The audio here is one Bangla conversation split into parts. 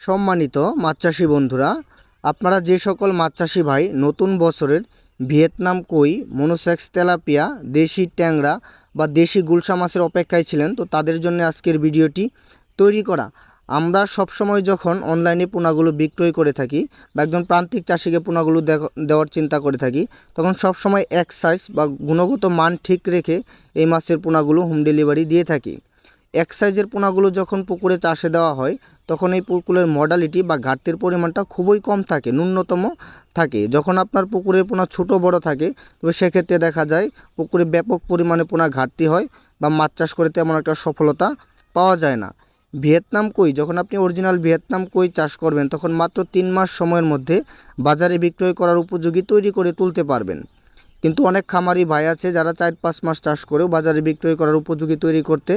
সম্মানিত মাছ চাষি বন্ধুরা, আপনারা যে সকল মাছ চাষি ভাই নতুন বছরের ভিয়েতনাম কই, মনোসেক্স তেলাপিয়া, দেশি ট্যাংরা বা দেশি গুলশা মাছের অপেক্ষায় ছিলেন, তো তাদের জন্য আজকের ভিডিওটি তৈরি করা। আমরা সবসময় যখন অনলাইনে পোনাগুলো বিক্রয় করে থাকি বা একজন প্রান্তিক চাষিকে পোনাগুলো দেওয়ার চিন্তা করে থাকি, তখন সবসময় এক সাইজ বা গুণগত মান ঠিক রেখে এই মাছের পোনাগুলো হোম ডেলিভারি দিয়ে থাকি। এক সাইজের পোনাগুলো যখন পুকুরে চাষে দেওয়া হয়, তখন এই পুকুরের মর্টালিটি বা ঘাটতির পরিমাণটা খুবই কম থাকে, ন্যূনতম থাকে। যখন আপনার পুকুরের পোনা ছোট বড় থাকে, তবে সেক্ষেত্রে দেখা যায় পুকুরে ব্যাপক পরিমাণে পোনা ঘাটতি হয় বা মাছ চাষ করে তেমন একটা সফলতা পাওয়া যায় না। ভিয়েতনাম কই, যখন আপনি অরিজিনাল ভিয়েতনাম কই চাষ করবেন, তখন মাত্র 3 মাস সময়ের মধ্যে বাজারে বিক্রয় করার উপযোগী তৈরি করে তুলতে পারবেন। কিন্তু অনেক খামারি ভাই আছে যারা 4-5 মাস চাষ করেও বাজারে বিক্রয় করার উপযোগী তৈরি করতে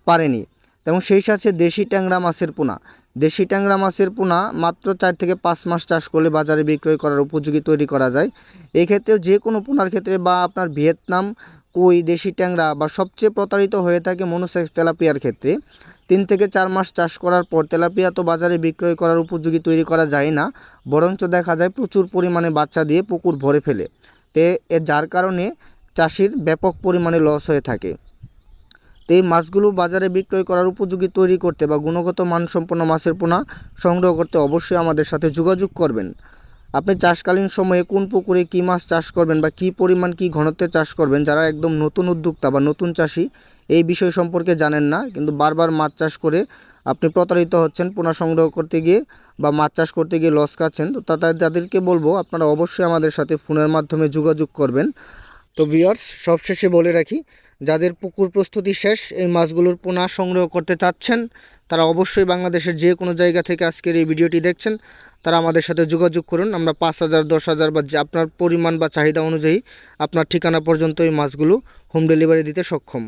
পারেনি। এবং সেই সাথে দেশি ট্যাংরা মাছের পোনা, দেশি ট্যাংরা মাছের পোনা মাত্র 4 থেকে 5 মাস চাষ করলে বাজারে বিক্রয় করার উপযোগী তৈরি করা যায়। এই ক্ষেত্রেও যে কোনো পোনার ক্ষেত্রে বা আপনার ভিয়েতনাম কই, দেশি ট্যাংরা বা সবচেয়ে প্রতারিত হয়ে থাকে মনোসেক্স তেলাপিয়ার ক্ষেত্রে 3 থেকে 4 মাস চাষ করার পর তেলাপিয়া তো বাজারে বিক্রয় করার উপযোগী তৈরি করা যায় না, বরঞ্চ দেখা যায় প্রচুর পরিমাণে বাচ্চা দিয়ে পুকুর ভরে ফেলে। যার কারণে চাষির ব্যাপক পরিমাণে লস হয়ে থাকে। তো এই মাছগুলো বাজারে বিক্রয় করার উপযোগী তৈরি করতে বা গুণগত মানসম্পন্ন মাছের পোনা সংগ্রহ করতে অবশ্যই আমাদের সাথে যোগাযোগ করবেন। আপনি চাষকালীন সময়ে কোন পুকুরে কী মাছ চাষ করবেন বা কী পরিমাণ কী ঘনত্বে চাষ করবেন, যারা একদম নতুন উদ্যোক্তা বা নতুন চাষি এই বিষয় সম্পর্কে জানেন না, কিন্তু বারবার মাছ চাষ করে আপনি প্রতারিত হচ্ছেন পোনা সংগ্রহ করতে গিয়ে বা মাছ চাষ করতে গিয়ে লস খাচ্ছেন, তো তাদেরকে বলবো আপনারা অবশ্যই আমাদের সাথে ফোনের মাধ্যমে যোগাযোগ করবেন। তো ভিউয়ার্স, সবশেষে বলে রাখি, যাদের পুকুর প্রস্তুতি শেষ, এই মাছগুলোর পোনা সংগ্রহ করতে চাচ্ছেন, তারা অবশ্যই বাংলাদেশের যে কোনো জায়গা থেকে আজকের এই ভিডিওটি দেখছেন, তারা আমাদের সাথে যোগাযোগ করুন। আমরা 5,000, 10,000 বা যে আপনার পরিমাণ বা চাহিদা অনুযায়ী আপনার ঠিকানা পর্যন্ত এই মাছগুলো হোম ডেলিভারি দিতে সক্ষম।